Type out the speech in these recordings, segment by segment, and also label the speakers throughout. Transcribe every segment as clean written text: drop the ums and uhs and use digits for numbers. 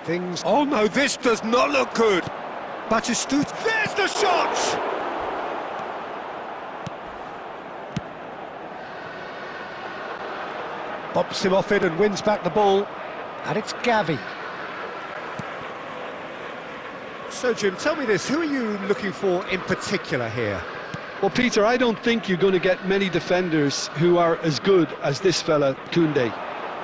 Speaker 1: Things... Oh no, this does not look good! Batistuta, there's the shot! Bops him off it and wins back the ball. And it's Gavi. So Jim, tell me this, who are you looking for in particular here?
Speaker 2: Well, Peter, I don't think you're going to get many defenders who are as good as this fella, Koundé.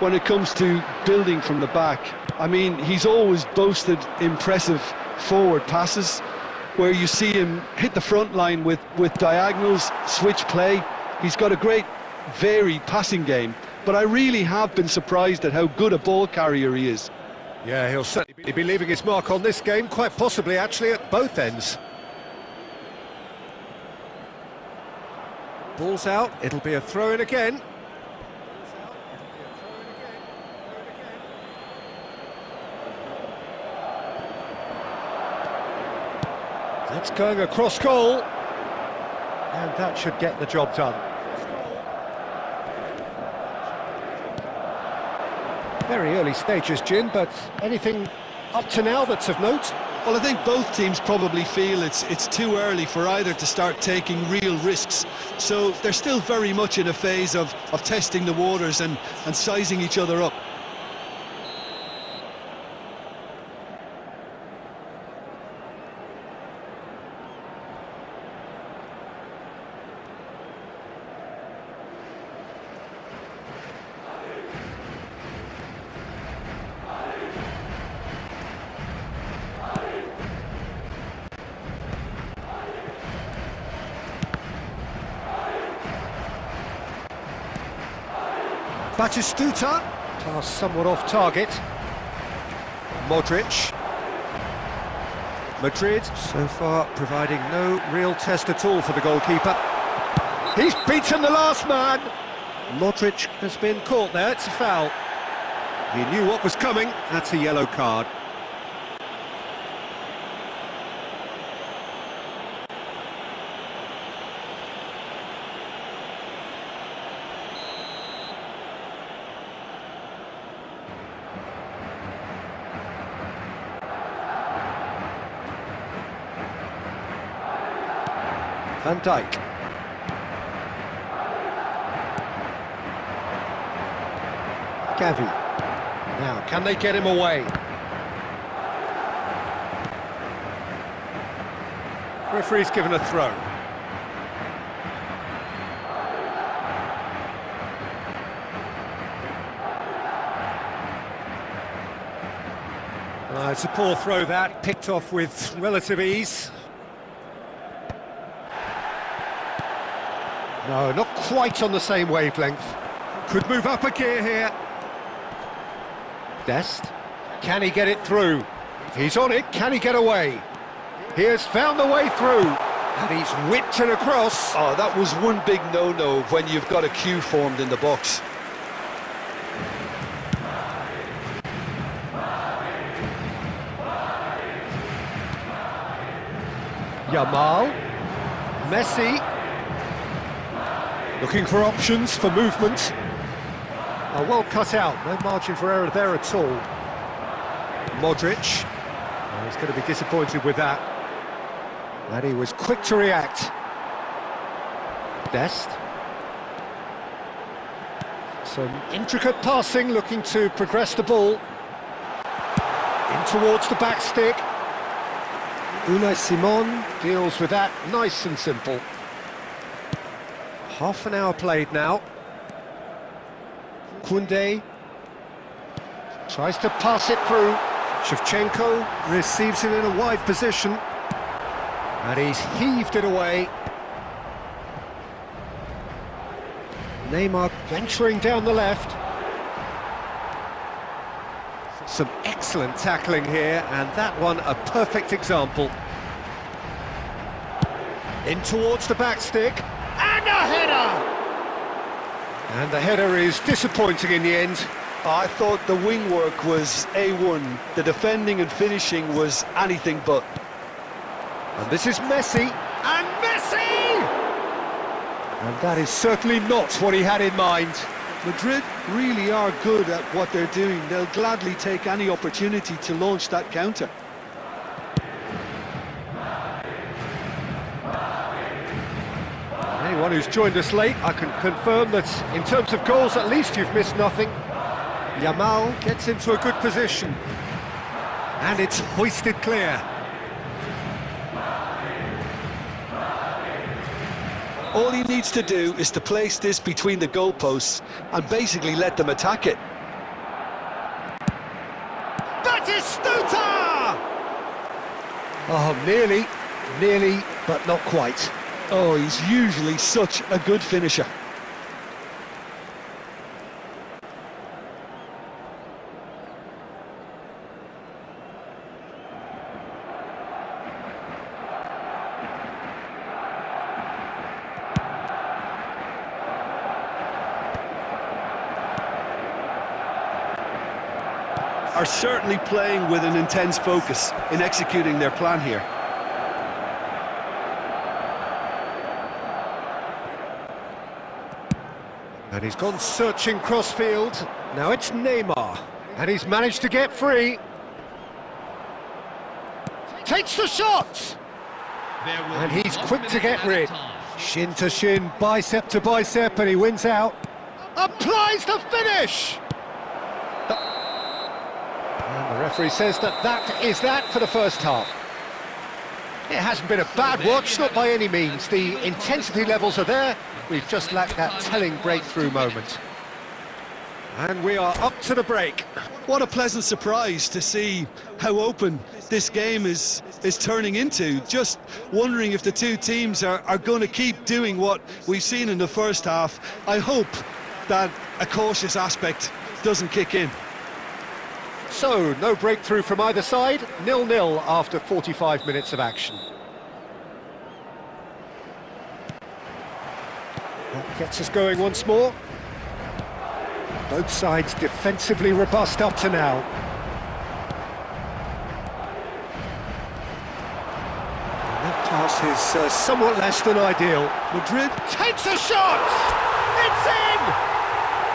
Speaker 2: When it comes to building from the back, I mean, he's always boasted impressive forward passes, where you see him hit the front line with diagonals, switch play. He's got a great, varied passing game, but I really have been surprised at how good a ball carrier he is.
Speaker 1: Yeah, he'll certainly be leaving his mark on this game, quite possibly actually at both ends. Ball's out, it'll be a throw-in again. That's going across goal, and that should get the job done. Very early stages, Jim, but anything up to now that's of note?
Speaker 2: Well, I think both teams probably feel it's too early for either to start taking real risks. So they're still very much in a phase of testing the waters and sizing each other up.
Speaker 1: Batistuta, pass somewhat off target. Modric. Madrid, so far providing no real test at all for the goalkeeper. He's beaten the last man! Modric has been caught there, it's a foul. He knew what was coming, that's a yellow card. Van Dijk. Gavi. Now, can they get him away? Referee's given a throw. It's a poor throw that, picked off with relative ease. No, not quite on the same wavelength. Could move up a gear here. Dest. Can he get it through? He's on it, can he get away? He has found the way through. And he's whipped it across.
Speaker 2: Oh, that was one big no-no when you've got a queue formed in the box.
Speaker 1: Yamal. Messi. Looking for options for movement. Oh, well cut out, no margin for error there at all. Modric. Oh, he's going to be disappointed with that. And he was quick to react. Dest. Some intricate passing, looking to progress the ball. In towards the back stick. Unai Simon deals with that, nice and simple. Half an hour played now. Koundé tries to pass it through. Shevchenko receives it in a wide position. And he's heaved it away. Neymar venturing down the left. Some excellent tackling here, and that one a perfect example. In towards the back stick. And a header! And the header is disappointing in the end.
Speaker 2: I thought the wing work was A1. The defending and finishing was anything but.
Speaker 1: And this is Messi. And Messi! And that is certainly not what he had in mind.
Speaker 2: Madrid really are good at what they're doing. They'll gladly take any opportunity to launch that counter.
Speaker 1: Anyone who's joined us late, I can confirm that in terms of goals, at least you've missed nothing. Yamal gets into a good position. And it's hoisted clear.
Speaker 2: All he needs to do is to place this between the goalposts and basically let them attack it.
Speaker 1: Batistuta! Oh, nearly, but not quite.
Speaker 2: Oh, he's usually such a good finisher. Are certainly playing with an intense focus in executing their plan here.
Speaker 1: And he's gone searching crossfield. Now it's Neymar. And he's managed to get free. Takes the shot! And he's quick to get rid. Shin to shin, bicep to bicep, and he wins out. Applies the finish! And the referee says that is that for the first half. It hasn't been a bad watch, not by any means. The intensity levels are there. We've just lacked that telling breakthrough moment. And we are up to the break.
Speaker 2: What a pleasant surprise to see how open this game is turning into. Just wondering if the two teams are going to keep doing what we've seen in the first half. I hope that a cautious aspect doesn't kick in.
Speaker 1: So, no breakthrough from either side, 0-0 after 45 minutes of action. That gets us going once more. Both sides defensively robust up to now. And that pass is somewhat less than ideal.
Speaker 2: Madrid
Speaker 1: Takes a shot! It's in!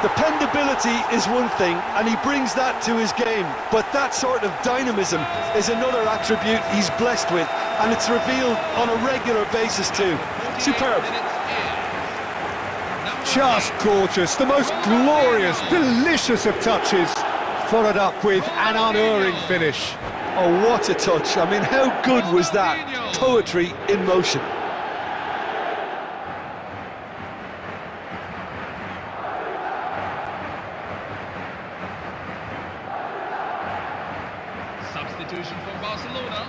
Speaker 2: Dependability is one thing, and he brings that to his game, but that sort of dynamism is another attribute he's blessed with, and it's revealed on a regular basis too. Superb.
Speaker 1: Just gorgeous, the most glorious, delicious of touches, followed up with an unerring finish.
Speaker 2: Oh, what a touch. I mean, how good was that? Poetry in motion.
Speaker 3: Substitution for Barcelona,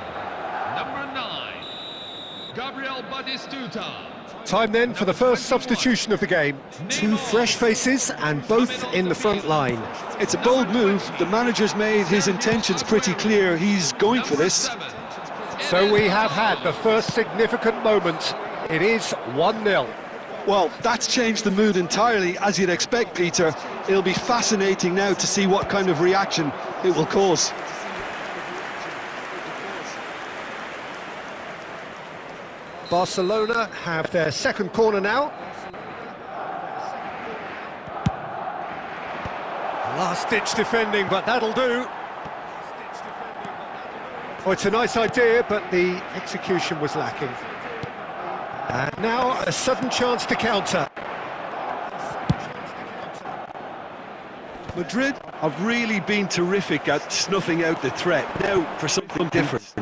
Speaker 3: number 9, Gabriel Batistuta.
Speaker 1: Time then for the first substitution of the game. Two fresh faces and both in the front line.
Speaker 2: It's a bold move. The manager's made his intentions pretty clear. He's going for this.
Speaker 1: So we have had the first significant moment. It is 1-0.
Speaker 2: Well, that's changed the mood entirely, as you'd expect, Peter. It'll be fascinating now to see what kind of reaction it will cause.
Speaker 1: Barcelona have their second corner now. Last-ditch defending, but that'll do. Oh, it's a nice idea, but the execution was lacking. And now a sudden chance to counter.
Speaker 2: Madrid have really been terrific at snuffing out the threat. Now for something different.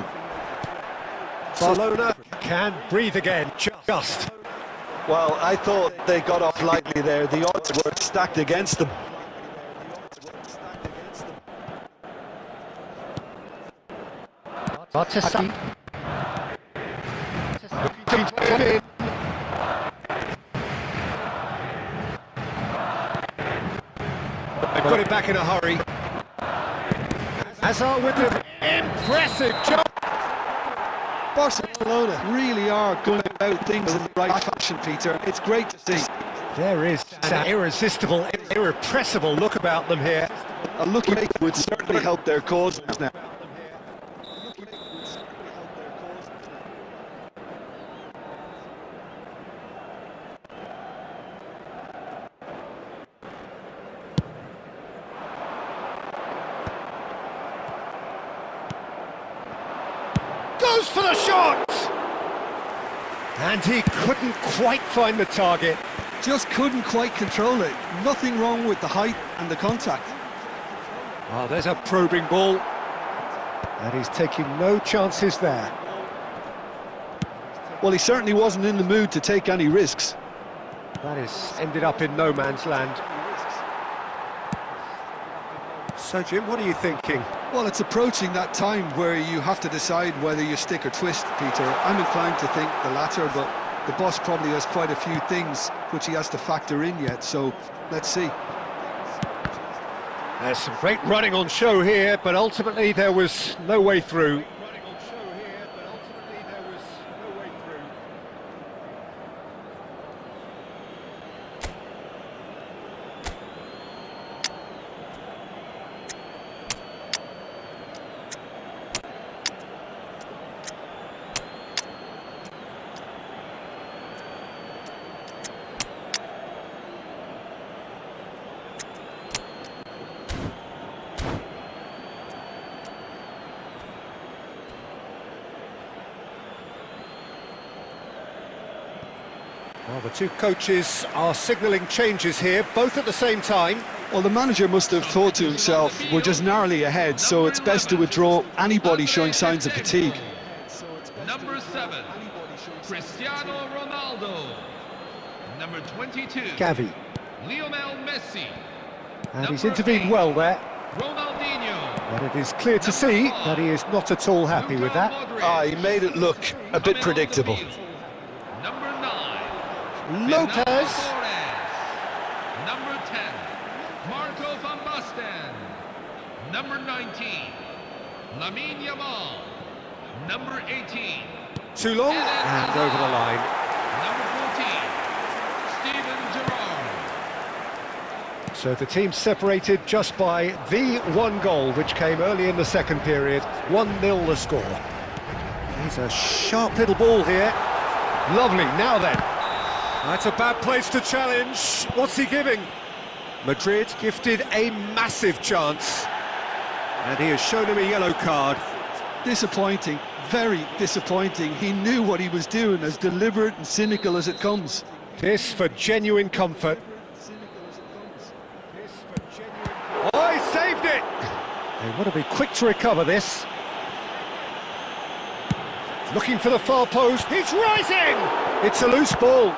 Speaker 1: Barcelona can breathe again, just.
Speaker 2: Well, I thought they got off lightly there. The odds were stacked against them.
Speaker 1: Bartessi. They've got it back in a hurry. Hazard with an impressive job.
Speaker 2: Barcelona really are going about things in the right fashion, Peter. It's great to see.
Speaker 1: There is an irresistible, irrepressible look about them here.
Speaker 2: A lucky break would certainly help their cause now.
Speaker 1: Goes for the shot! And he couldn't quite find the target.
Speaker 2: Just couldn't quite control it. Nothing wrong with the height and the contact.
Speaker 1: Oh, there's a probing ball. And he's taking no chances there.
Speaker 2: Well, he certainly wasn't in the mood to take any risks.
Speaker 1: That has ended up in no man's land. So, Jim, what are you thinking?
Speaker 2: Well, it's approaching that time where you have to decide whether you stick or twist, Peter. I'm inclined to think the latter, but the boss probably has quite a few things which he has to factor in yet, so let's see.
Speaker 1: There's some great running on show here, but ultimately there was no way through. Well, the two coaches are signalling changes here, both at the same time.
Speaker 2: Well, the manager must have thought to himself, we're just narrowly ahead, so it's best to withdraw anybody showing signs of fatigue.
Speaker 3: Number 7, Cristiano Ronaldo. Number 22,
Speaker 1: Gavi.
Speaker 3: Lionel Messi.
Speaker 1: And he's intervened well there.
Speaker 3: Ronaldinho.
Speaker 1: But it is clear to see that he is not at all happy with that.
Speaker 2: He made it look a bit predictable.
Speaker 3: Number 9,
Speaker 1: Lopez.
Speaker 3: Torres. Number 10, Marco van Basten. Number 19, Lamine Yamal. Number 18,
Speaker 1: Too long and over the line.
Speaker 3: number 14, Steven Gerrard.
Speaker 1: So the team separated just by the one goal, which came early in the second period. 1-0 the score. He's a sharp little ball here. Lovely, now then. That's a bad place to challenge. What's he giving? Madrid gifted a massive chance. And he has shown him a yellow card.
Speaker 2: Disappointing, very disappointing. He knew what he was doing, as deliberate and cynical as it comes.
Speaker 1: This for genuine comfort. Oh, he saved it! They want to be quick to recover this. Looking for the far post. He's rising! It's a loose ball.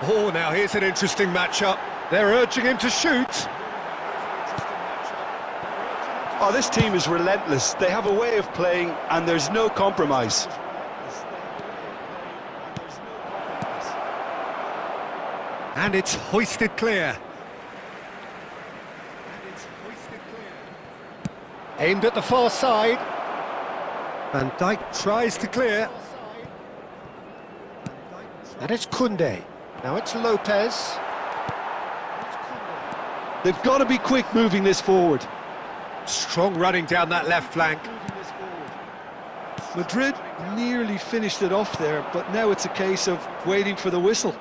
Speaker 1: Oh, now here's an interesting matchup. They're urging him to shoot.
Speaker 2: Oh, this team is relentless. They have a way of playing, and there's no compromise.
Speaker 1: And it's hoisted clear. Aimed at the far side. Van Dijk tries to clear. And it's Koundé. Now it's Lopez.
Speaker 2: They've got to be quick moving this forward.
Speaker 1: Strong running down that left flank.
Speaker 2: Madrid nearly finished it off there, but now it's a case of waiting for the whistle.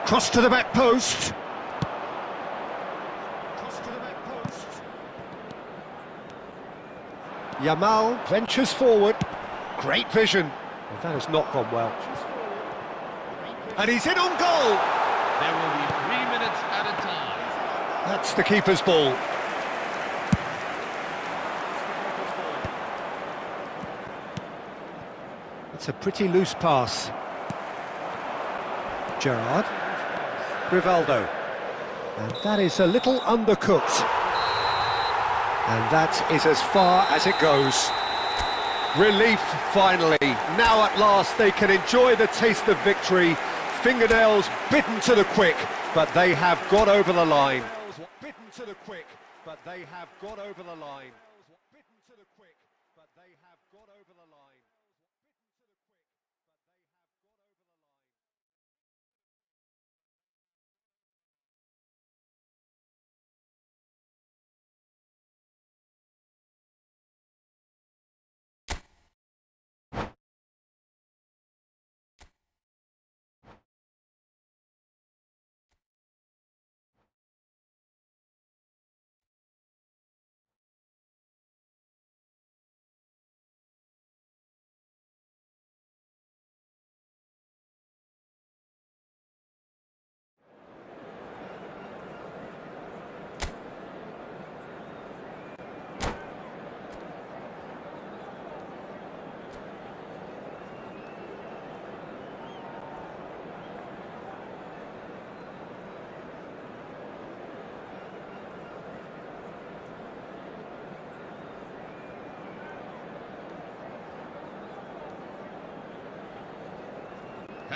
Speaker 1: Cross to the back post. Yamal ventures forward. Great vision. Well, that has not gone well. And he's in on goal.
Speaker 3: There will be 3 minutes at a time.
Speaker 1: That's the keeper's ball. It's a pretty loose pass. Gerrard. Rivaldo. And that is a little undercooked. And that is as far as it goes. Relief, finally. Now at last they can enjoy the taste of victory. Fingernails bitten to the quick, but they have got over the line. Bitten to the quick, but they have got over the line. Bitten to the quick, but they have got over the line.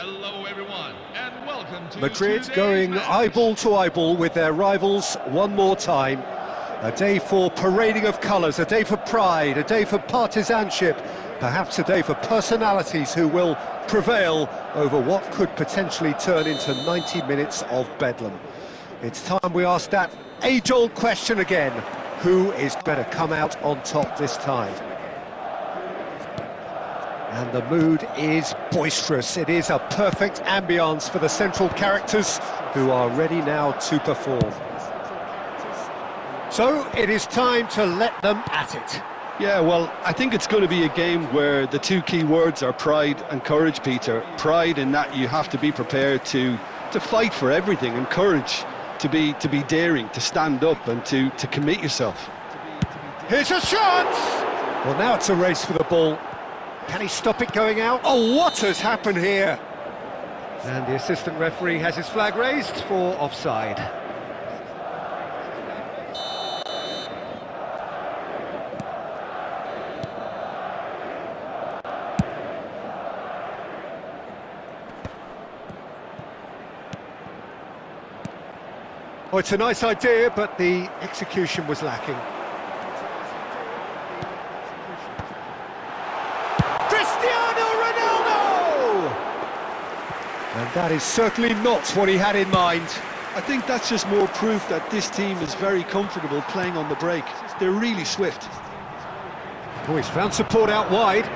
Speaker 3: Hello, everyone, and welcome to
Speaker 1: Madrid
Speaker 3: today's
Speaker 1: going
Speaker 3: match.
Speaker 1: eyeball to eyeball with their rivals one more time. A day for parading of colours, a day for pride, a day for partisanship, perhaps a day for personalities who will prevail over what could potentially turn into 90 minutes of bedlam. It's time we ask that age-old question again: who is going to come out on top this time? And the mood is boisterous. It is a perfect ambience for the central characters who are ready now to perform. So it is time to let them at it.
Speaker 2: Yeah, well, I think it's going to be a game where the two key words are pride and courage, Peter. Pride in that you have to be prepared to fight for everything, and courage to be daring, to stand up and to commit yourself.
Speaker 1: Here's a shot! Well, now it's a race for the ball. Can he stop it going out? Oh, what has happened here? And the assistant referee has his flag raised for offside. Oh, it's a nice idea, but the execution was lacking. And that is certainly not what he had in mind.
Speaker 2: I think that's just more proof that this team is very comfortable playing on the break. They're really swift.
Speaker 1: Oh, he's found support out wide.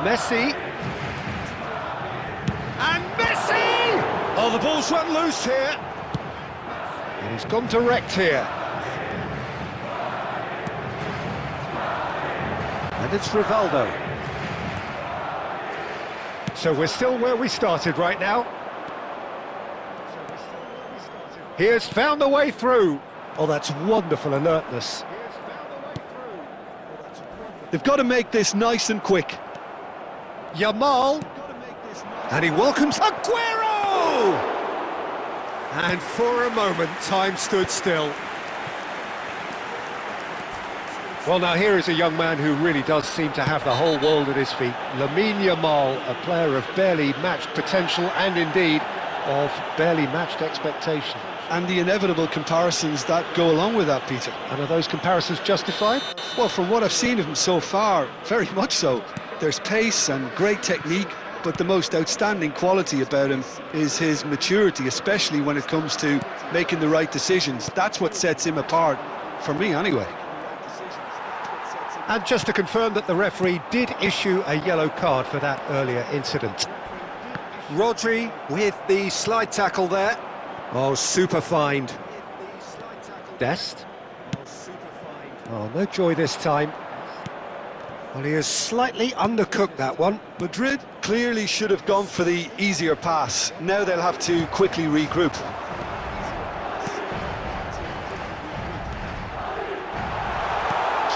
Speaker 1: Messi. And Messi! Oh, the ball's run loose here. And he's gone direct here. And it's Rivaldo. So we're still where we started right now. He has found the way through. Oh, that's wonderful alertness.
Speaker 2: They've got to make this nice and quick.
Speaker 1: Yamal. And he welcomes Aguero! And for a moment, time stood still. Well, now here is a young man who really does seem to have the whole world at his feet. Lamine Yamal, a player of barely matched potential and indeed of barely matched expectation.
Speaker 2: And the inevitable comparisons that go along with that, Peter.
Speaker 1: And are those comparisons justified?
Speaker 2: Well, from what I've seen of him so far, very much so. There's pace and great technique, but the most outstanding quality about him is his maturity, especially when it comes to making the right decisions. That's what sets him apart, for me anyway.
Speaker 1: And just to confirm that the referee did issue a yellow card for that earlier incident. Rodri with the slide tackle there. Oh, super find. Dest. Oh, no joy this time. Well, he has slightly undercooked that one.
Speaker 2: Madrid clearly should have gone for the easier pass. Now they'll have to quickly regroup.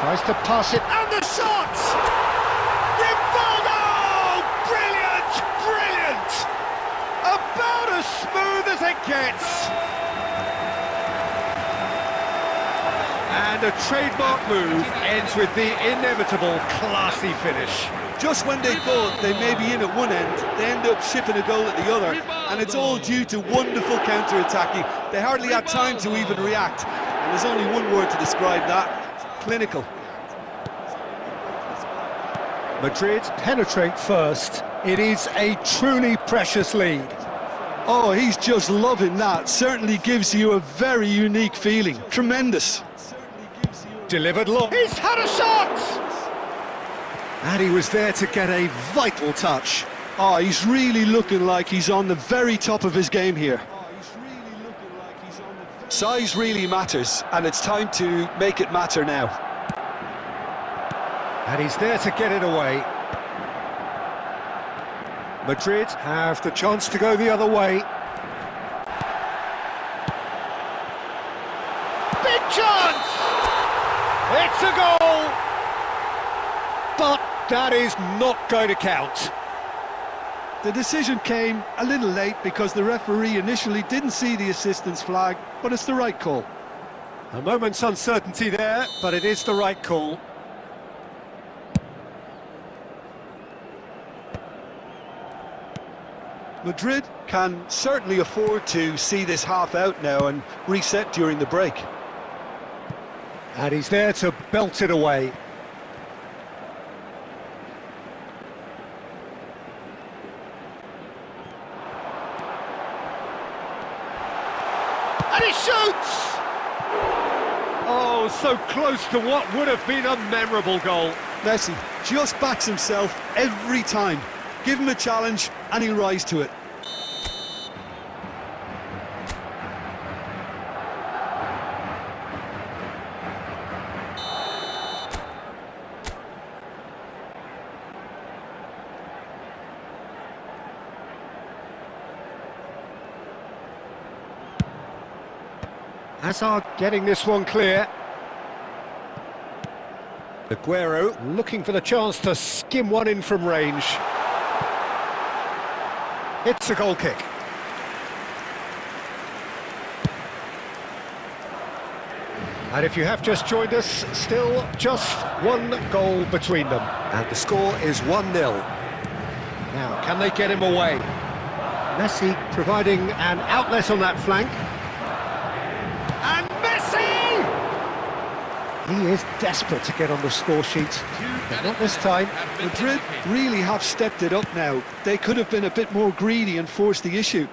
Speaker 1: Tries to pass it, and the shot! Rivaldo! Brilliant! Brilliant! About as smooth as it gets! And a trademark move ends with the inevitable classy finish.
Speaker 2: Just when they thought they may be in at one end, they end up shipping a goal at the other, and it's all due to wonderful counter-attacking. They hardly had time to even react, and there's only one word to describe that: clinical.
Speaker 1: Madrid penetrate first. It is a truly precious lead.
Speaker 2: Oh, he's just loving that. Certainly gives you a very unique feeling. Tremendous.
Speaker 1: Delivered long. He's had a shot! And he was there to get a vital touch.
Speaker 2: Oh, he's really looking like he's on the very top of his game here. Size really matters, and it's time to make it matter now.
Speaker 1: And he's there to get it away. Madrid have the chance to go the other way. Big chance! It's a goal! But that is not going to count.
Speaker 2: The decision came a little late because the referee initially didn't see the assistance flag, but it's the right call.
Speaker 1: A moment's uncertainty there, but it is the right call.
Speaker 2: Madrid can certainly afford to see this half out now and reset during the break.
Speaker 1: And he's there to belt it away. And he shoots! Oh, so close to what would have been a memorable goal.
Speaker 2: Messi just backs himself every time. Give him a challenge and he'll rise to it.
Speaker 1: Hazard getting this one clear. Aguero looking for the chance to skim one in from range. It's a goal kick. And if you have just joined us, still just one goal between them. And the score is 1-0. Now, can they get him away? Messi providing an outlet on that flank. And Messi! He is desperate to get on the score sheet, but not this time.
Speaker 2: Madrid really have stepped it up now. They could have been a bit more greedy and forced the issue.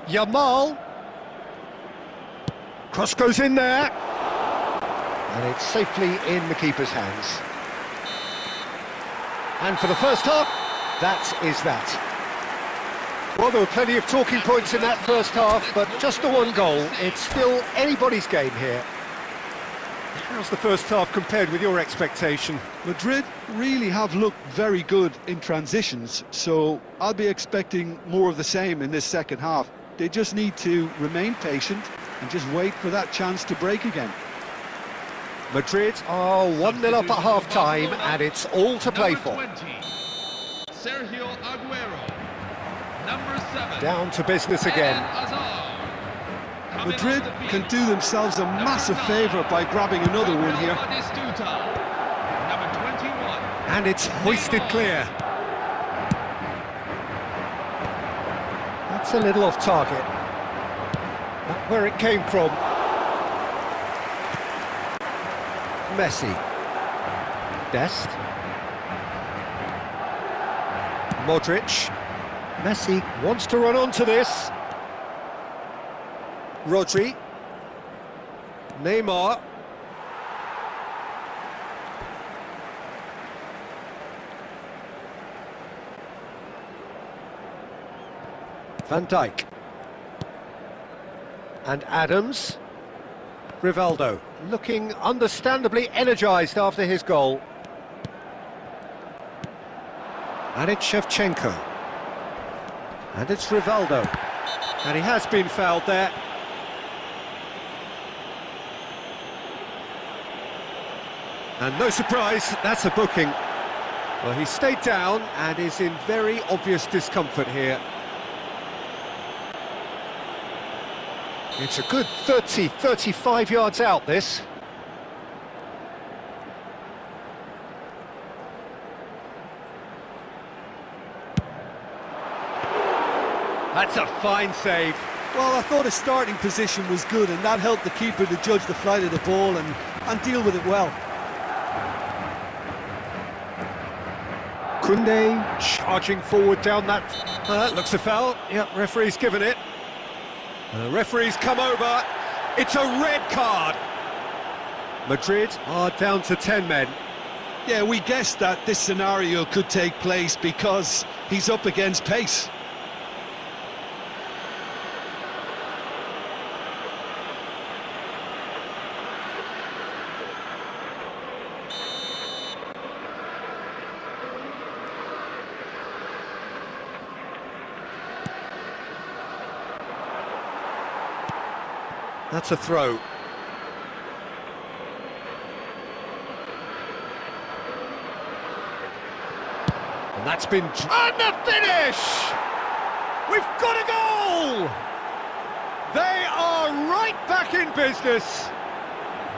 Speaker 1: Yamal. Cross goes in there. And it's safely in the keeper's hands. And for the first half, that is that. Well, there were plenty of talking points in that first half, but just the one goal. It's still anybody's game here. How's the first half compared with your expectation?
Speaker 2: Madrid really have looked very good in transitions, so I'll be expecting more of the same in this second half. They just need to remain patient and just wait for that chance to break again.
Speaker 1: Madrid are 1-0 up at half-time, and it's all to play for.
Speaker 3: 20, Sergio Aguero. Number 7.
Speaker 1: Down to business again.
Speaker 2: Madrid can do themselves a massive favour by grabbing another one here.
Speaker 3: Number 21.
Speaker 1: And it's hoisted clear. That's a little off target. Not where it came from. Messi. Dest. Modric. Messi wants to run onto this. Rodri. Neymar. Van Dijk. And Adams. Rivaldo, looking understandably energised after his goal. And it's Shevchenko. And it's Rivaldo. And he has been fouled there. And no surprise, that's a booking. Well, he stayed down and is in very obvious discomfort here. It's a good 30, 35 yards out, this. That's a fine save.
Speaker 2: Well, I thought his starting position was good, and that helped the keeper to judge the flight of the ball and deal with it well.
Speaker 1: Koundé charging forward down that. Looks a foul. Yep, referee's given it. The referee's come over. It's a red card. Madrid are down to 10 men.
Speaker 2: Yeah, we guessed that this scenario could take place because he's up against pace.
Speaker 1: That's a throw. And that's been... And the finish! We've got a goal! They are right back in business.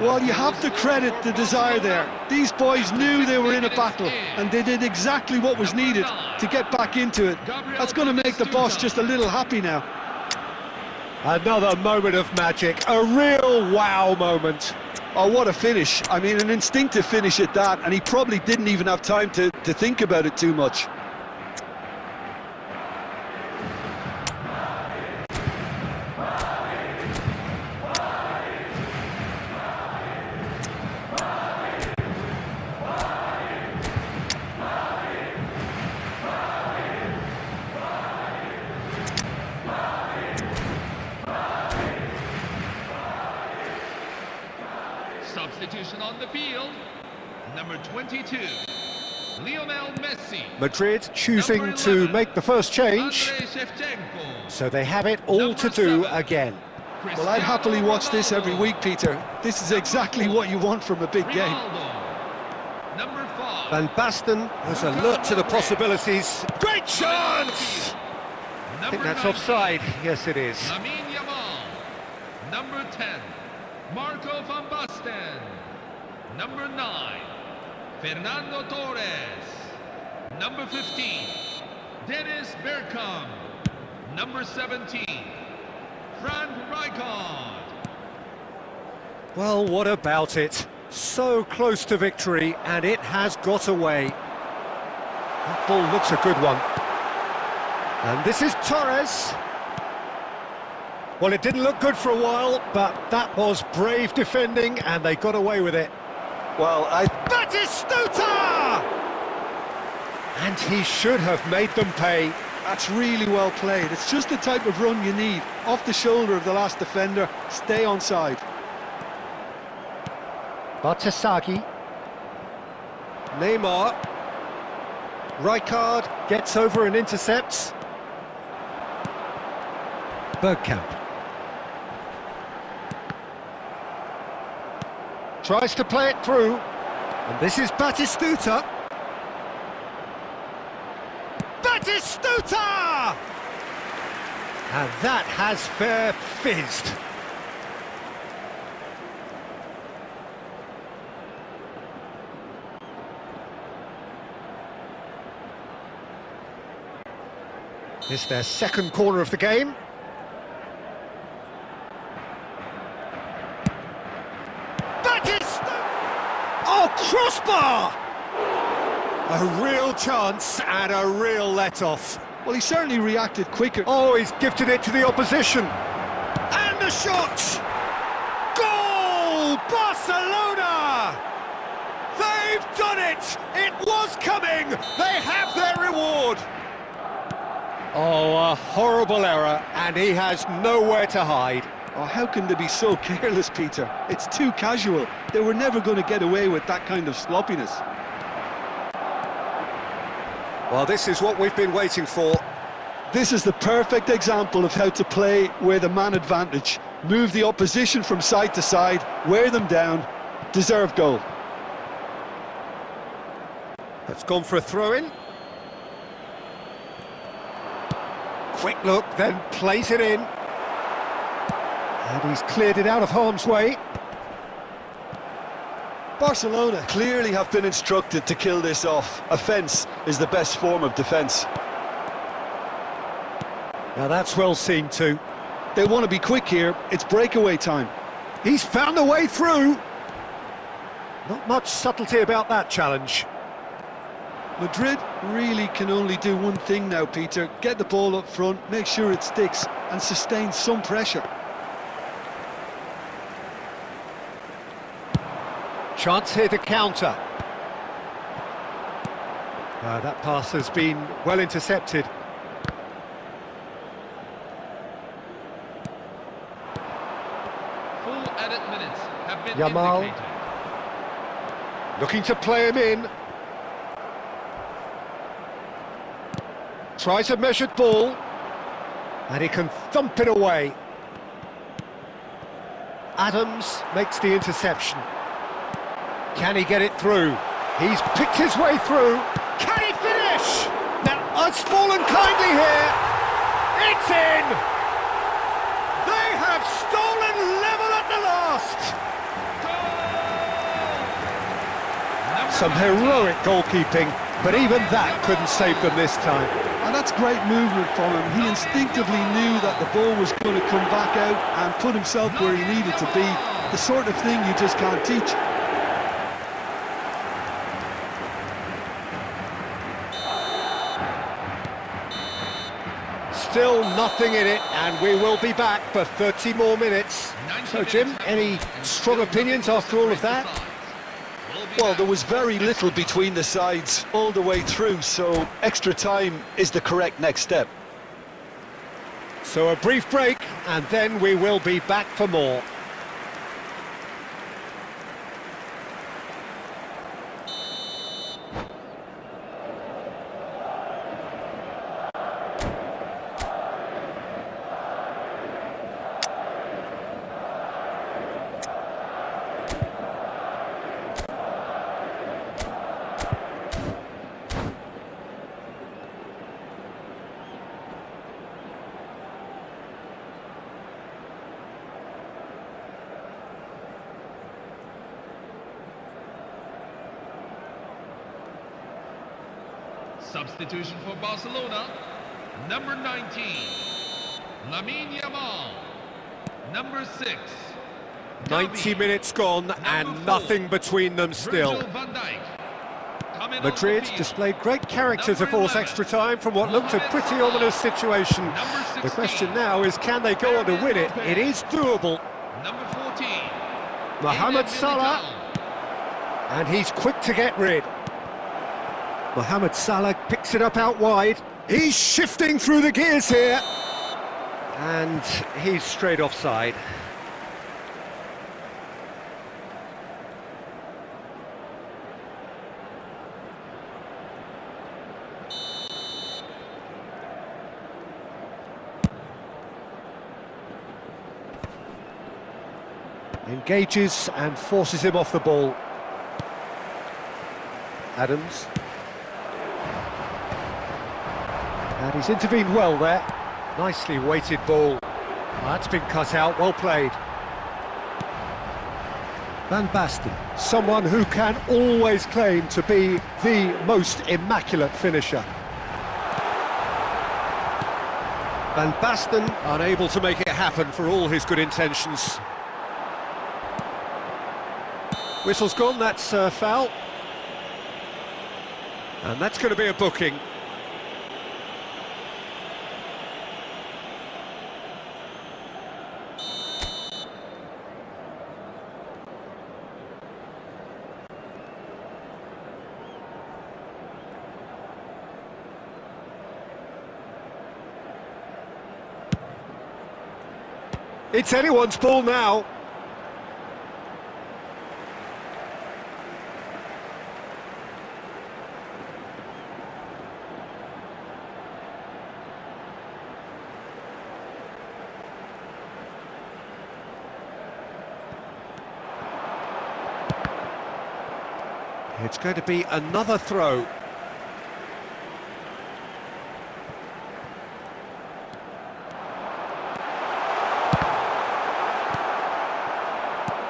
Speaker 2: Well, you have to credit the desire there. These boys knew they were in a battle, and they did exactly what was needed to get back into it. That's going to make the boss just a little happy now.
Speaker 1: Another moment of magic, a real wow moment.
Speaker 2: Oh, what a finish. I mean, an instinctive finish at that, and he probably didn't even have time to think about it too much.
Speaker 3: Substitution on the field. Number 22, Lionel Messi.
Speaker 1: Madrid choosing to make the first change, so they have it all to do again.
Speaker 2: Well, I'd happily watch this every week, Peter. This is exactly what you want from a big game.
Speaker 3: Number 5.
Speaker 1: Van Basten is alert to the possibilities. Great chance! I think that's offside. Yes, it is.
Speaker 3: Lamine Yamal. Number 10, Marco van Basten. Number 9, Fernando Torres. Number 15, Dennis Bergkamp. Number 17, Frank Rijkaard.
Speaker 1: Well, what about it? So close to victory, and it has got away. That ball looks a good one. And this is Torres. Well, it didn't look good for a while, but that was brave defending, and they got away with it.
Speaker 2: Well,
Speaker 1: Batistuta! And he should have made them pay.
Speaker 2: that's really well played. It's just the type of run you need. Off the shoulder of the last defender, stay onside.
Speaker 1: Bartasagi. Neymar. Rijkaard gets over and intercepts. Bergkamp. Tries to play it through. And this is Batistuta. Batistuta! And that has fair fizzed. It's their second corner of the game. Oh, crossbar! A real chance and a real let-off.
Speaker 2: Well, he certainly reacted quicker.
Speaker 1: Oh, he's gifted it to the opposition. And the shot! Goal! Barcelona! They've done it! It was coming! They have their reward! Oh, a horrible error, and he has nowhere to hide.
Speaker 2: Oh, how can they be so careless, Peter? It's too casual. They were never going to get away with that kind of sloppiness.
Speaker 1: Well, this is what we've been waiting for.
Speaker 2: This is the perfect example of how to play with a man advantage. Move the opposition from side to side, wear them down, deserve goal.
Speaker 1: That's gone for a throw-in. Quick look, then plays it in. And he's cleared it out of harm's way.
Speaker 2: Barcelona clearly have been instructed to kill this off. Offence is the best form of defence.
Speaker 1: Now that's well seen too.
Speaker 2: They want to be quick here. It's breakaway time.
Speaker 1: He's found a way through. Not much subtlety about that challenge.
Speaker 2: Madrid really can only do one thing now, Peter. Get the ball up front, make sure it sticks, and sustain some pressure.
Speaker 1: Chance here to counter. That pass has been well intercepted.
Speaker 3: Full added minutes have been
Speaker 1: Yamal.
Speaker 3: indicated.
Speaker 1: Looking to play him in. Tries a measured ball. And he can thump it away. Adams makes the interception. Can he get it through? He's picked his way through. Can he finish? Now, it's fallen kindly here. It's in! They have stolen level at the last! Some heroic goalkeeping, but even that couldn't save them this time.
Speaker 2: And that's great movement from him. He instinctively knew that the ball was going to come back out and put himself where he needed to be. The sort of thing you just can't teach.
Speaker 1: Still nothing in it, and we will be back for 30 more minutes. So, Jim, any strong opinions after all of that?
Speaker 2: Well, there was very little between the sides all the way through, so extra time is the correct next step.
Speaker 1: So a brief break, and then we will be back for more.
Speaker 3: Substitution for Barcelona, number 19, Lamine Yamal, number 6.
Speaker 1: 90 minutes gone and nothing between them still. Madrid displayed great character to force extra time from what looked a pretty ominous situation. The question now is, can they go on to win it? It is doable.
Speaker 3: Number 14,
Speaker 1: Mohamed Salah, and he's quick to get rid. Mohamed Salah picks it up out wide. He's shifting through the gears here. And he's straight offside. Engages and forces him off the ball. Adams. And he's intervened well there. Nicely weighted ball. That's been cut out, well played. Van Basten, someone who can always claim to be the most immaculate finisher. Van Basten unable to make it happen for all his good intentions. Whistle's gone, that's a foul. And that's going to be a booking. It's anyone's ball now. It's going to be another throw.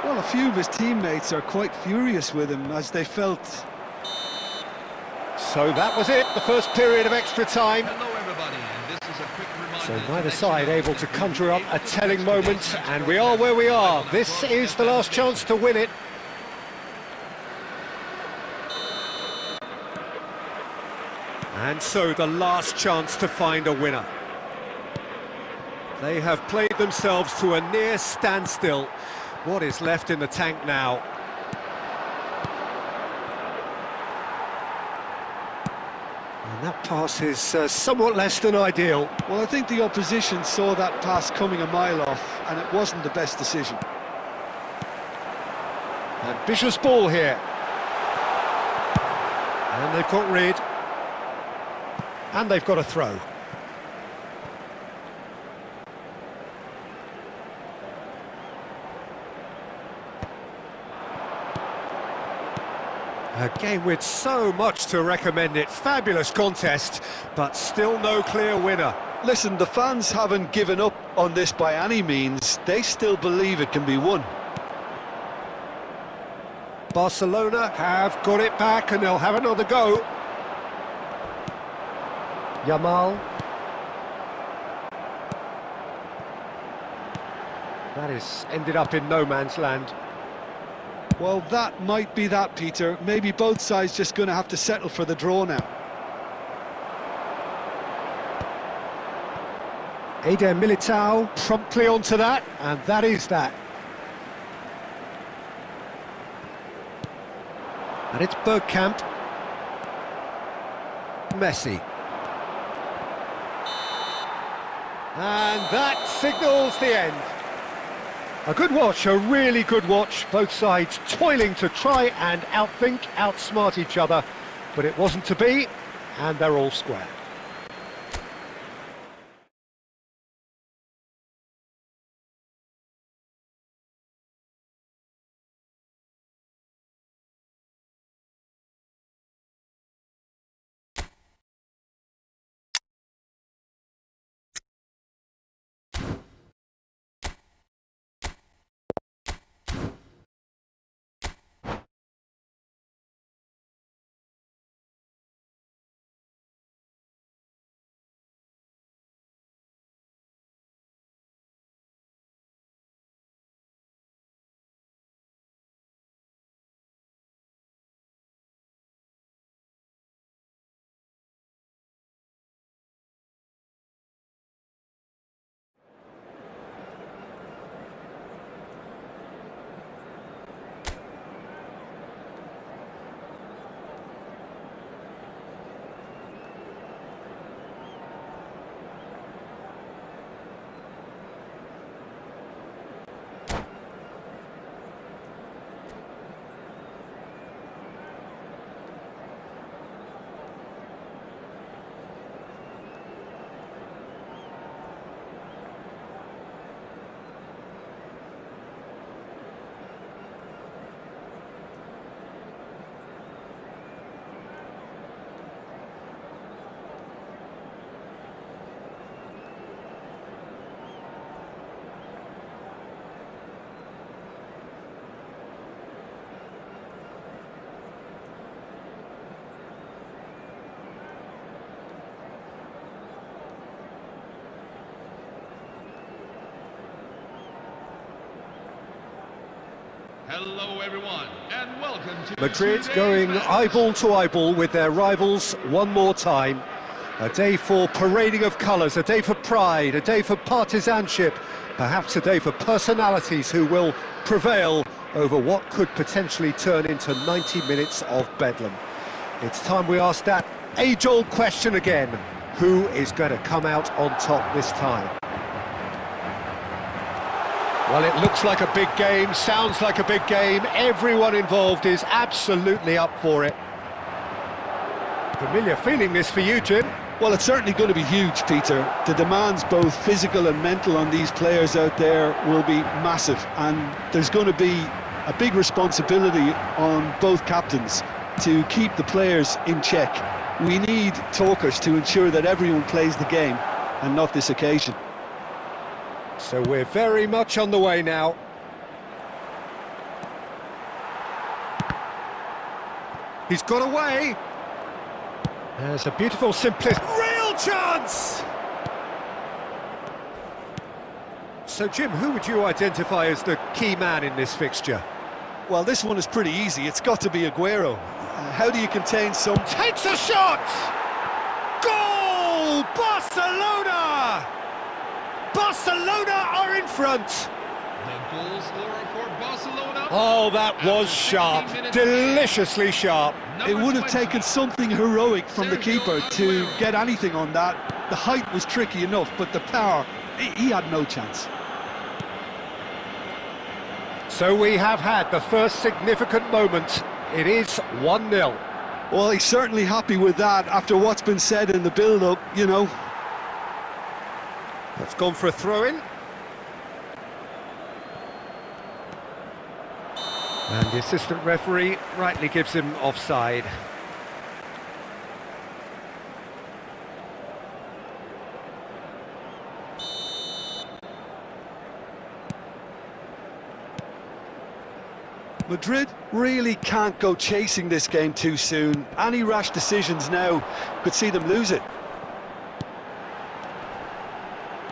Speaker 2: Well, a few of his teammates are quite furious with him as they felt.
Speaker 1: So that was it, the first period of extra time.
Speaker 3: Hello everybody, and this is a quick reminder.
Speaker 1: So neither side able to conjure up a telling moment, and we are where we are. This is the last chance to win it. And so the last chance to find a winner. They have played themselves to a near standstill. What is left in the tank now? And that pass is somewhat less than ideal.
Speaker 2: Well, I think the opposition saw that pass coming a mile off, and it wasn't the best decision.
Speaker 1: Ambitious ball here. And they've got rid. And they've got a throw. A game with so much to recommend it. Fabulous contest, but still no clear winner.
Speaker 2: Listen, the fans haven't given up on this by any means. They still believe it can be won.
Speaker 1: Barcelona have got it back and they'll have another go. Yamal. That is ended up in no man's land.
Speaker 2: Well, that might be that, Peter. Maybe both sides just going to have to settle for the draw now.
Speaker 1: Eder Militao promptly onto that, and that is that. And it's Bergkamp. Messi. And that signals the end. A good watch, a really good watch. Both sides toiling to try and outthink, outsmart each other. But it wasn't to be, and they're all square.
Speaker 3: Hello everyone, and welcome to
Speaker 1: Madrid
Speaker 3: today's
Speaker 1: going
Speaker 3: match.
Speaker 1: eyeball to eyeball with their rivals one more time. A day for parading of colours, a day for pride, a day for partisanship, perhaps a day for personalities who will prevail over what could potentially turn into 90 minutes of bedlam. It's time we ask that age-old question again. Who is going to come out on top this time? Well, it looks like a big game, sounds like a big game. Everyone involved is absolutely up for it. Familiar feeling this for you, Jim?
Speaker 2: Well, it's certainly going to be huge, Peter. The demands, both physical and mental, on these players out there will be massive, and there's going to be a big responsibility on both captains to keep the players in check. We need talkers to ensure that everyone plays the game, and not this occasion.
Speaker 1: So we're very much on the way now. He's got away. There's a beautiful simplicity. Real chance! So, Jim, who would you identify as the key man in this fixture?
Speaker 2: Well, this one is pretty easy. It's got to be Aguero. How do you contain some...
Speaker 1: Takes a shot! Goal! Barcelona! Barcelona are in front!
Speaker 3: The goal scorer for Barcelona.
Speaker 1: Oh, that was sharp. Deliciously sharp.
Speaker 2: It would have taken something heroic from the keeper to get anything on that. The height was tricky enough, but the power, he had no chance.
Speaker 1: So we have had the first significant moment. It is 1-0.
Speaker 2: Well, he's certainly happy with that after what's been said in the build-up, you know.
Speaker 1: That's gone for a throw-in. And the assistant referee rightly gives him offside.
Speaker 2: Madrid really can't go chasing this game too soon. Any rash decisions now could see them lose it.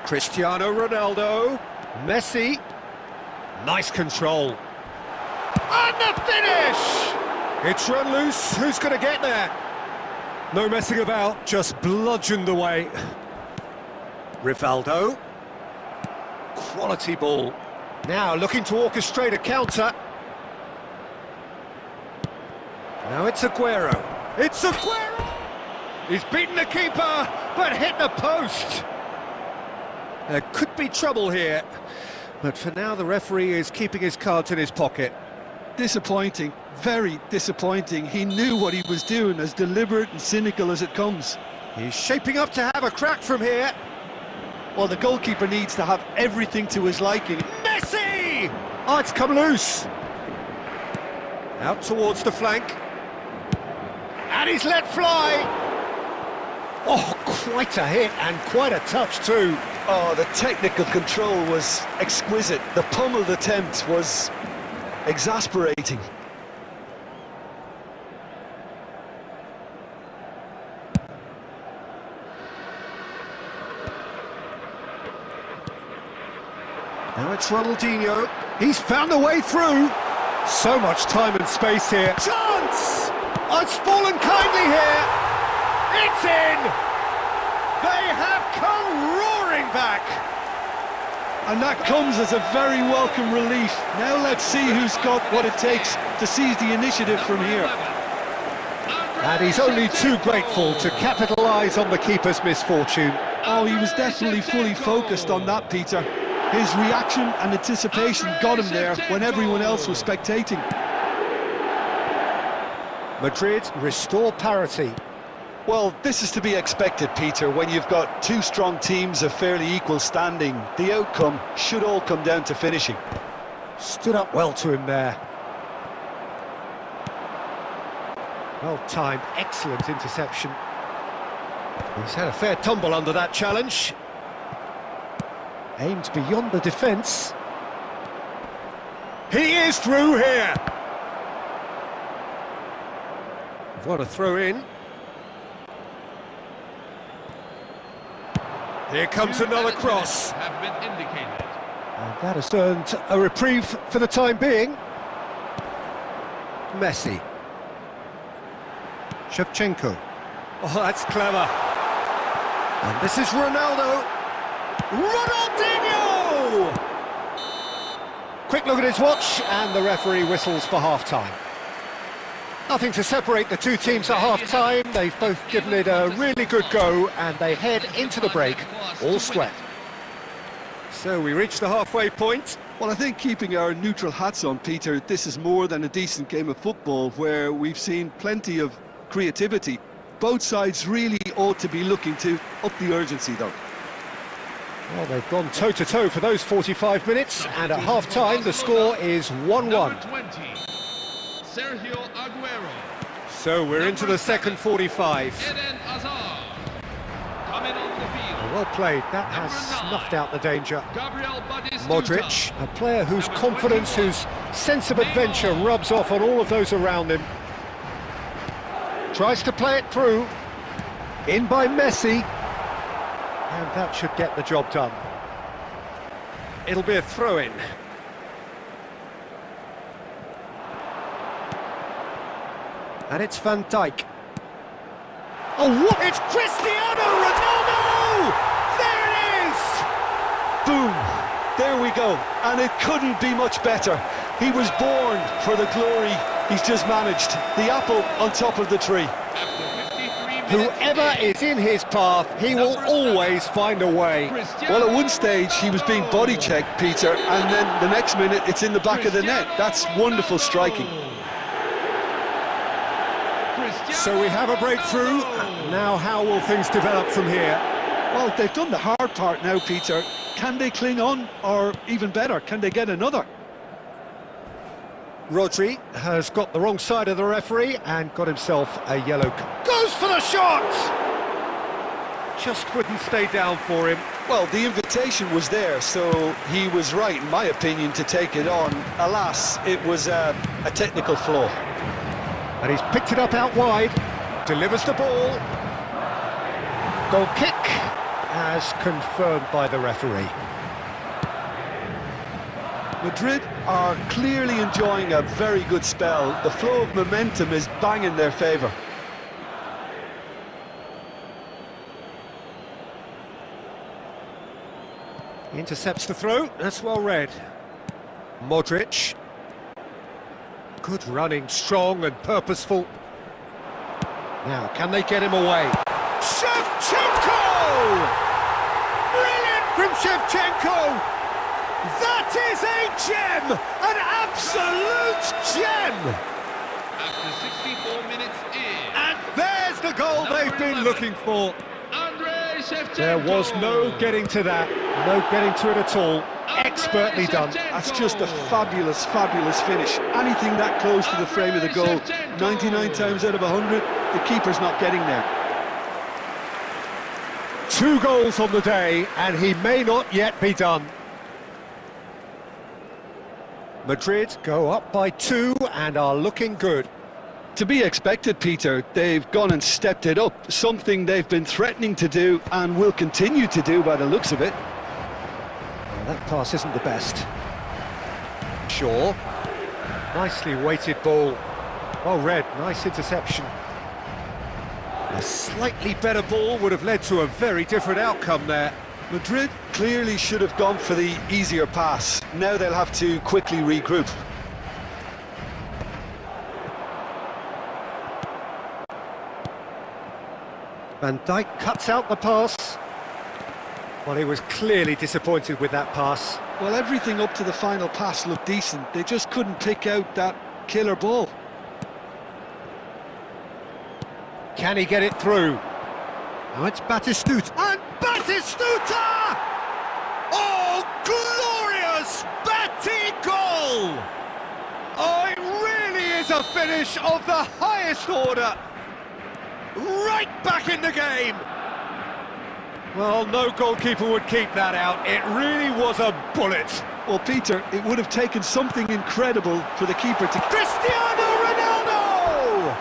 Speaker 1: Cristiano Ronaldo, Messi, nice control. And the finish! It's run loose, who's going to get there? No messing about, just bludgeoned away. Rivaldo. Quality ball. Now looking to orchestrate a counter. Now it's Aguero. It's Aguero! He's beaten the keeper, but hit the post. There could be trouble here, but for now the referee is keeping his cards in his pocket.
Speaker 2: Disappointing, very disappointing. He knew what he was doing, as deliberate and cynical as it comes.
Speaker 1: He's shaping up to have a crack from here.
Speaker 2: Well, the goalkeeper needs to have everything to his liking.
Speaker 1: Messi! Oh, it's come loose. Out towards the flank. And he's let fly. Oh, quite a hit and quite a touch too.
Speaker 2: Oh, the technical control was exquisite. The pummeled attempt was exasperating.
Speaker 1: Now it's Ronaldinho. He's found a way through. So much time and space here. Chance! Oh, it's fallen kindly here. It's in! They have come roaring back.
Speaker 2: And that comes as a very welcome relief. Now let's see who's got what it takes to seize the initiative from here.
Speaker 1: And he's only too grateful to capitalise on the keeper's misfortune.
Speaker 2: Oh, he was definitely fully focused on that, Peter. His reaction and anticipation got him there when everyone else was spectating.
Speaker 1: Madrid restore parity.
Speaker 2: Well, this is to be expected, Peter, when you've got two strong teams of fairly equal standing. The outcome should all come down to finishing.
Speaker 1: Stood up well to him there. Well timed, excellent interception. He's had a fair tumble under that challenge. Aimed beyond the defence. He is through here. What a throw in. Here comes another cross.
Speaker 3: Have been indicated.
Speaker 1: And that has earned a reprieve for the time being. Messi. Shevchenko. Oh, that's clever. And this is Ronaldo. Ronaldinho! Quick look at his watch, and the referee whistles for half-time. Nothing to separate the two teams at half-time. They've both given it a really good go, and they head into the break all square. So we reach the halfway point.
Speaker 2: Well, I think keeping our neutral hats on, Peter, this is more than a decent game of football where we've seen plenty of creativity. Both sides really ought to be looking to up the urgency, though.
Speaker 1: Well, they've gone toe-to-toe for those 45 minutes, and at half-time the score is 1-1.
Speaker 3: Number 20, Sergio Aguero.
Speaker 1: So we're into the second 45.
Speaker 3: Eden Hazard. Coming on the field.
Speaker 1: Well played, that has snuffed out the danger.
Speaker 3: Gabriel Batistuta.
Speaker 1: Modric, a player whose confidence, whose sense of adventure rubs off on all of those around him. Tries to play it through. In by Messi. And that should get the job done. It'll be a throw-in. And it's Van Dijk. Oh, what? It's Cristiano Ronaldo! There it is!
Speaker 2: Boom! There we go. And it couldn't be much better. He was born for the glory he's just managed. The apple on top of the tree.
Speaker 1: Whoever is in his path, he will always find a way.
Speaker 2: Well, at one stage he was being body checked, Peter, and then the next minute it's in the back of the net. That's wonderful striking.
Speaker 1: So we have a breakthrough. Now how will things develop from here?
Speaker 2: Well, they've done the hard part now, Peter. Can they cling on, or even better, can they get another?
Speaker 1: Rodri has got the wrong side of the referee and got himself a yellow card. Goes for the shot! just wouldn't stay down for him.
Speaker 2: Well, the invitation was there, so he was right, in my opinion, to take it on. Alas, it was a technical flaw.
Speaker 1: And he's picked it up out wide, delivers the ball. Goal kick, as confirmed by the referee.
Speaker 2: Madrid are clearly enjoying a very good spell. The flow of momentum is bang in their favour.
Speaker 1: Intercepts the throw, that's well read. Modric. Good running, strong and purposeful. Now, can they get him away? Shevchenko! Brilliant from Shevchenko! That is a gem! An absolute gem!
Speaker 3: After 64 minutes in.
Speaker 1: And there's the goal they've been looking for.
Speaker 3: Andrei Shevchenko.
Speaker 1: There was no getting to that, no getting to it at all. Expertly done.
Speaker 2: That's just a fabulous, fabulous finish. Anything that close to the frame of the goal, 99 times out of 100, the keeper's not getting there.
Speaker 1: 2 goals on the day, and he may not yet be done. Madrid go up by 2 and are looking good.
Speaker 2: To be expected, Peter. They've gone and stepped it up, something they've been threatening to do and will continue to do by the looks of it.
Speaker 1: Well, that pass isn't the best. Shaw. Nicely weighted ball. Well read, nice interception. A slightly better ball would have led to a very different outcome there.
Speaker 2: Madrid clearly should have gone for the easier pass. Now they'll have to quickly regroup.
Speaker 1: Van Dijk cuts out the pass. Well, he was clearly disappointed with that pass.
Speaker 2: Well, everything up to the final pass looked decent. They just couldn't pick out that killer ball.
Speaker 1: Can he get it through? Now it's Batistuta. And Batistuta! Oh, glorious Batty goal! Oh, it really is a finish of the highest order. Right back in the game. Well, no goalkeeper would keep that out. It really was a bullet.
Speaker 2: Well, Peter, it would have taken something incredible for the keeper to...
Speaker 1: Cristiano Ronaldo!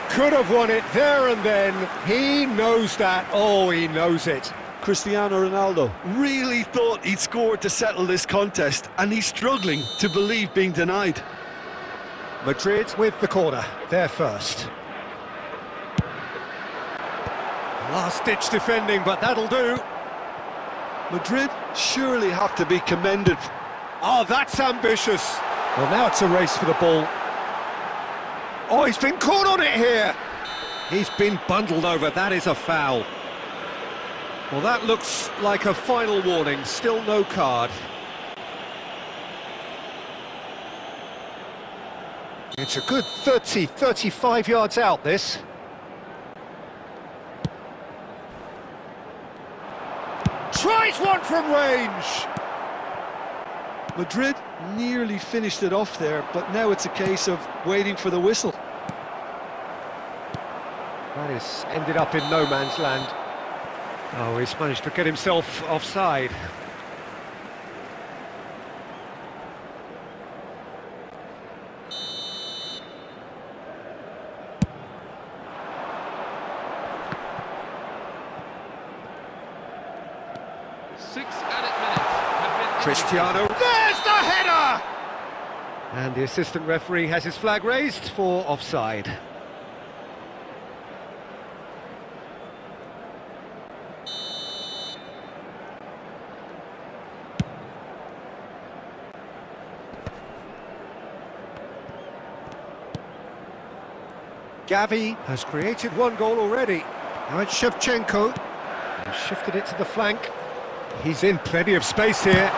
Speaker 1: Could have won it there and then. He knows that. Oh, he knows it.
Speaker 2: Cristiano Ronaldo really thought he'd scored to settle this contest, and he's struggling to believe being denied.
Speaker 1: Madrid with the corner, they're first. Last-ditch defending, but that'll do.
Speaker 2: Madrid surely have to be commended.
Speaker 1: Oh, that's ambitious. Well, now it's a race for the ball. Oh, he's been caught on it here. He's been bundled over. That is a foul. Well, that looks like a final warning. Still no card. It's a good 30, 35 yards out, this. Tries one from range.
Speaker 2: Madrid nearly finished it off there, but now it's a case of waiting for the whistle.
Speaker 1: That is ended up in no man's land. Oh, he's managed to get himself offside. Cristiano, there's the header! And the assistant referee has his flag raised for offside. Gavi has created 1 goal already. Now it's Shevchenko. He's shifted it to the flank. He's in plenty of space here.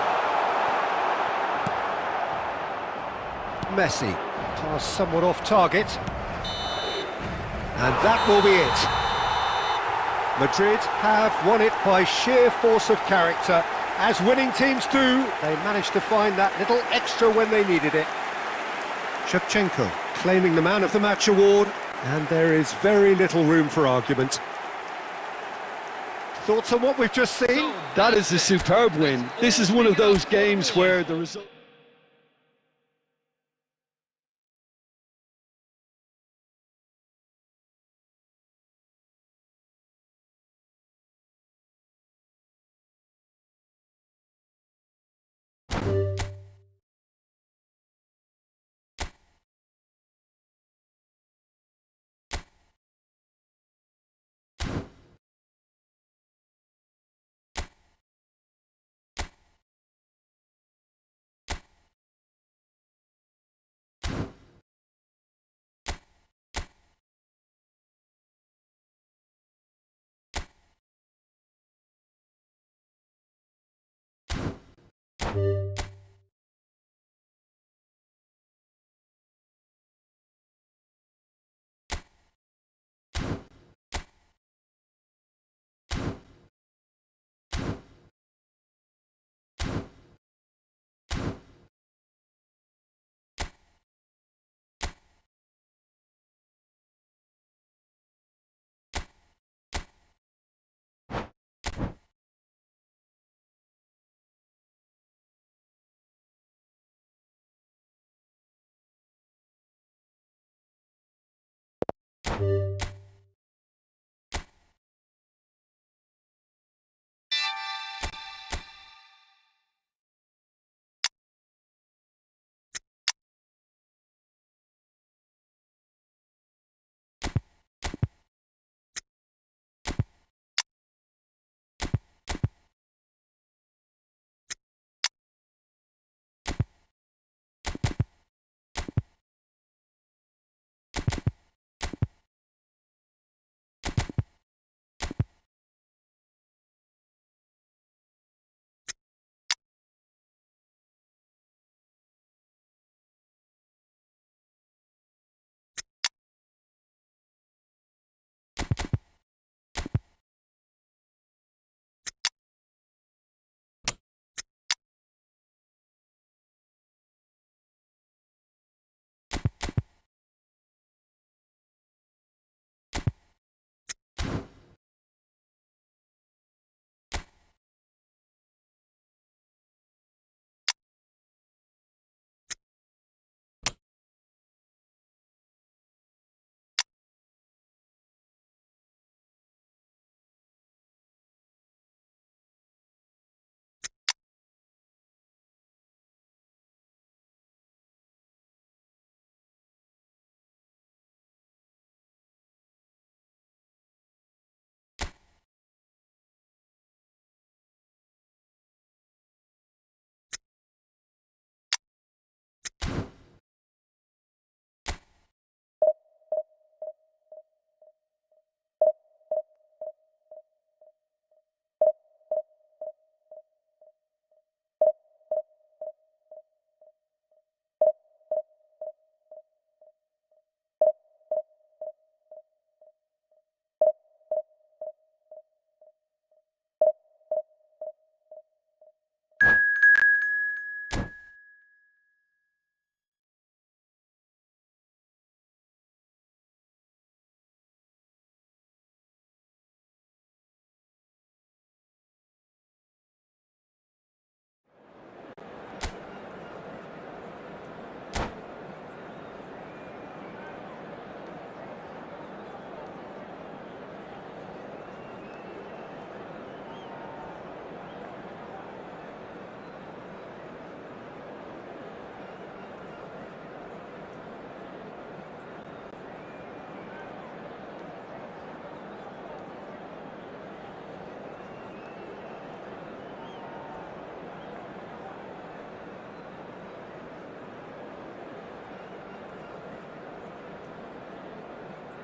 Speaker 1: Messi, pass somewhat off target. And that will be it. Madrid have won it by sheer force of character. As winning teams do, they managed to find that little extra when they needed it. Shevchenko claiming the Man of the Match award, and there is very little room for argument. Thoughts on what we've just seen?
Speaker 2: That is a superb win. This is one of those games where the result...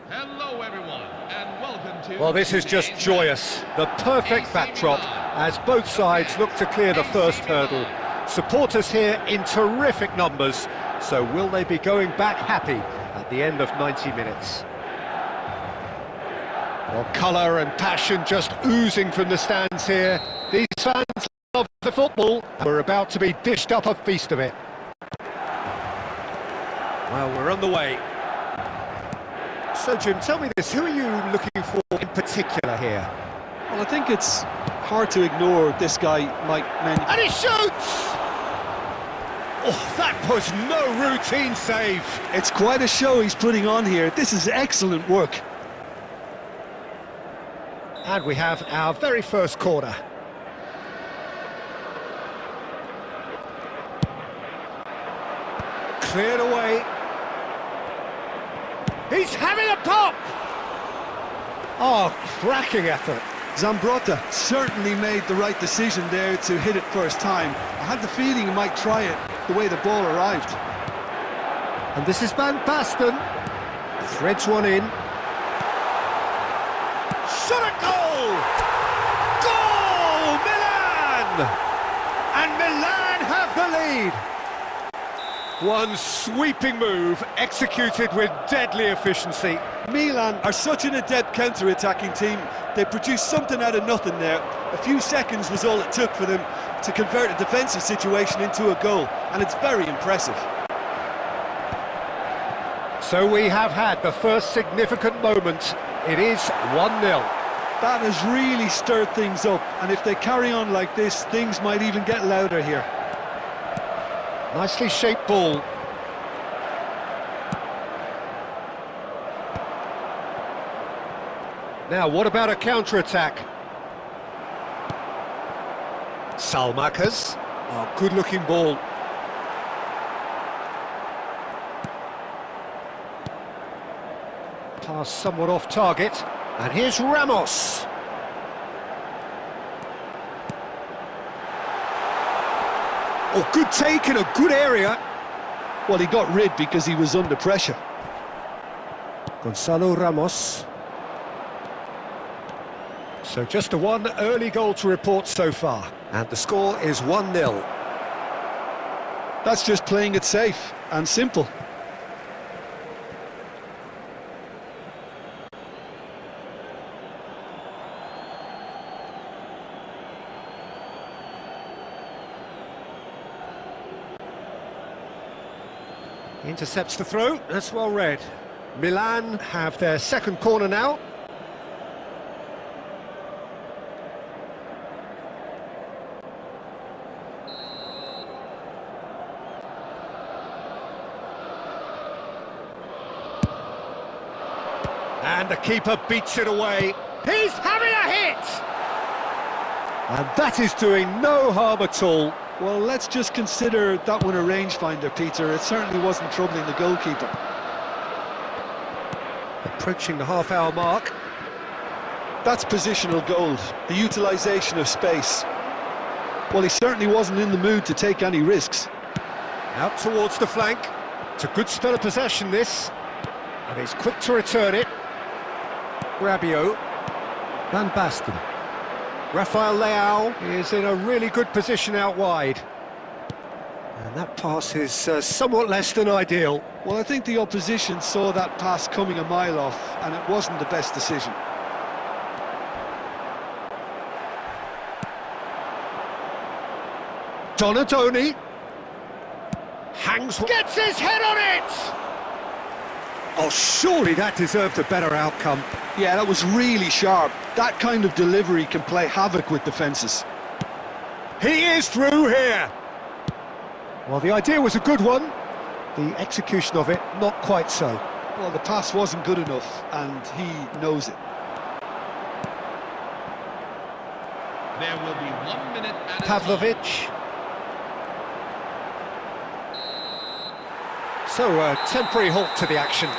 Speaker 3: Hello everyone, and welcome to...
Speaker 1: Well, this is just joyous. The perfect backdrop as both sides look to clear the first hurdle. Supporters here in terrific numbers, so will they be going back happy at the end of 90 minutes? Well, colour and passion just oozing from the stands here. These fans love the football, and we're about to be dished up a feast of it. Well, we're on the way. So, Jim, tell me this, who are you looking for in particular here?
Speaker 2: Well, I think it's hard to ignore this guy, Mike Mendy.
Speaker 1: And he shoots! Oh, that was no routine save.
Speaker 2: It's quite a show he's putting on here. This is excellent work.
Speaker 1: And we have our very first corner. Cleared away. He's having a pop! Oh, cracking effort.
Speaker 2: Zambrotta certainly made the right decision there to hit it first time. I had the feeling he might try it the way the ball arrived.
Speaker 1: And this is Van Basten. Threads one in. Shot a goal! Goal! Milan! And Milan have the lead. One sweeping move, executed with deadly efficiency.
Speaker 2: Milan are such an adept counter-attacking team. They produced something out of nothing there. A few seconds was all it took for them to convert a defensive situation into a goal, and it's very impressive.
Speaker 1: So we have had the first significant moment. It is 1-0.
Speaker 2: That has really stirred things up, and if they carry on like this, things might even get louder here.
Speaker 1: Nicely shaped ball. Now, what about a counter-attack? Salmakas. Oh, good-looking ball. Pass somewhat off target. And here's Ramos. Oh, good take in a good area.
Speaker 2: Well, he got rid because he was under pressure.
Speaker 1: Gonzalo Ramos. So just a one early goal to report so far. And the score is 1-0.
Speaker 2: That's just playing it safe and simple.
Speaker 1: Intercepts the throw, that's well read. Milan have their second corner now. And the keeper beats it away. He's having a hit! And that is doing no harm at all.
Speaker 2: Well, let's just consider that one a rangefinder, Peter. It certainly wasn't troubling the goalkeeper.
Speaker 1: Approaching the half-hour mark.
Speaker 2: That's positional gold, the utilisation of space. Well, he certainly wasn't in the mood to take any risks.
Speaker 1: Out towards the flank. It's a good spell of possession, this. And he's quick to return it. Rabiot. Van Basten. Rafael Leao is in a really good position out wide. And that pass is somewhat less than ideal.
Speaker 2: Well, I think the opposition saw that pass coming a mile off, and it wasn't the best decision.
Speaker 1: Donadoni. Hangs... Gets his head on it! Oh, surely that deserved a better outcome.
Speaker 2: Yeah, that was really sharp. That kind of delivery can play havoc with defences.
Speaker 1: He is through here. Well, the idea was a good one. The execution of it, not quite so.
Speaker 2: Well, the pass wasn't good enough, and he knows it.
Speaker 3: There will be 1 minute and
Speaker 1: Pavlovic. So, a temporary halt to the action.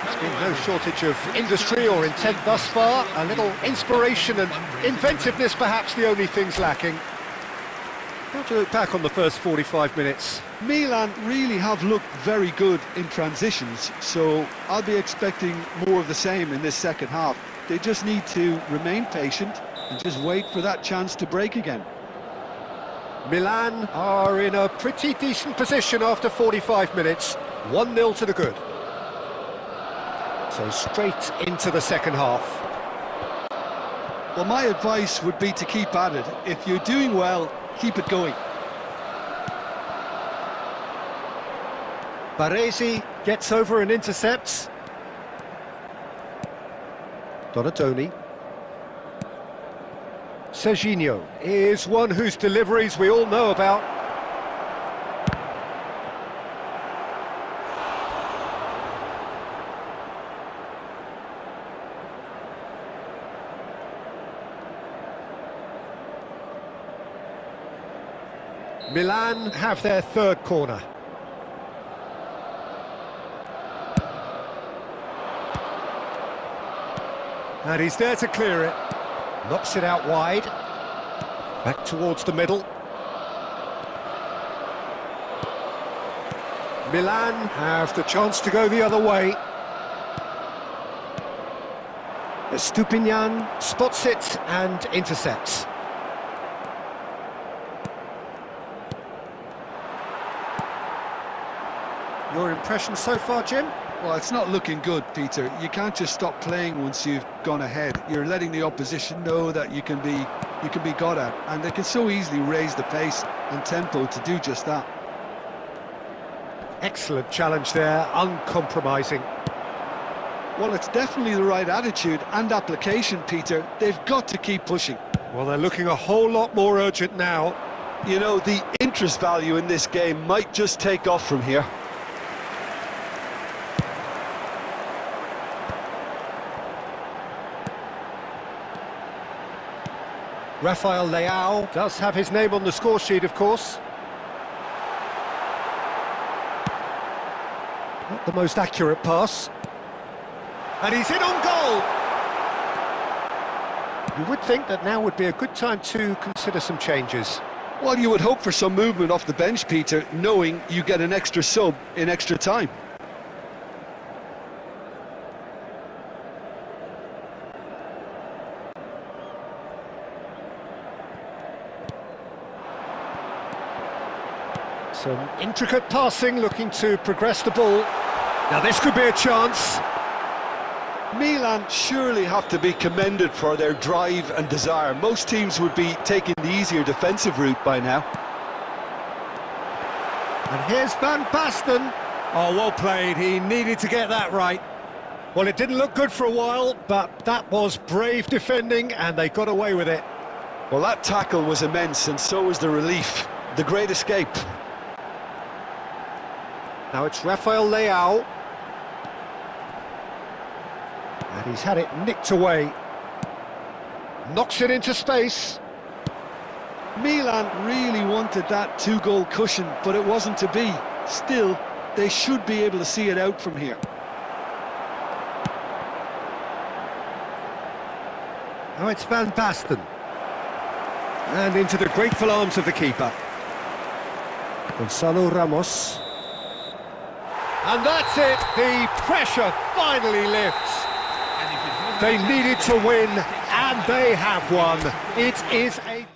Speaker 1: There's been no shortage of industry or intent thus far. A little inspiration and inventiveness, perhaps the only things lacking. How do you look back on the first 45 minutes?
Speaker 2: Milan really have looked very good in transitions, so I'll be expecting more of the same in this second half. They just need to remain patient and just wait for that chance to break again.
Speaker 1: Milan are in a pretty decent position after 45 minutes. 1-0 to the good. So straight into the second half.
Speaker 2: Well, my advice would be to keep at it. If you're doing well, keep it going.
Speaker 1: Baresi gets over and intercepts. Donadoni. Serginho is one whose deliveries we all know about. Milan have their third corner. And he's there to clear it. Knocks it out wide. Back towards the middle. Milan have the chance to go the other way. Estupinian spots it and intercepts. Your impression so far, Jim?
Speaker 2: Well, it's not looking good, Peter. You can't just stop playing once you've gone ahead. You're letting the opposition know that you can be got at, and they can so easily raise the pace and tempo to do just that.
Speaker 1: Excellent challenge there, uncompromising.
Speaker 2: Well, it's definitely the right attitude and application, Peter. They've got to keep pushing.
Speaker 1: Well, they're looking a whole lot more urgent now.
Speaker 2: You know, the interest value in this game might just take off from here.
Speaker 1: Rafael Leao does have his name on the score sheet, of course. Not the most accurate pass. And he's in on goal! You would think that now would be a good time to consider some changes.
Speaker 2: Well, you would hope for some movement off the bench, Peter, knowing you get an extra sub in extra time.
Speaker 1: Some intricate passing, looking to progress the ball. Now this could be a chance.
Speaker 2: Milan surely have to be commended for their drive and desire. Most teams would be taking the easier defensive route by now.
Speaker 1: And here's Van Basten. Oh, well played. He needed to get that right. Well, it didn't look good for a while, but that was brave defending, and they got away with it.
Speaker 2: Well, that tackle was immense, and so was the relief. The great escape.
Speaker 1: Now it's Rafael Leao. And he's had it nicked away. Knocks it into space.
Speaker 2: Milan really wanted that two-goal cushion, but it wasn't to be. Still, they should be able to see it out from here.
Speaker 1: Now it's Van Basten. And into the grateful arms of the keeper. Gonzalo Ramos. And that's it, the pressure finally lifts. They needed to win, and they have won. It is a...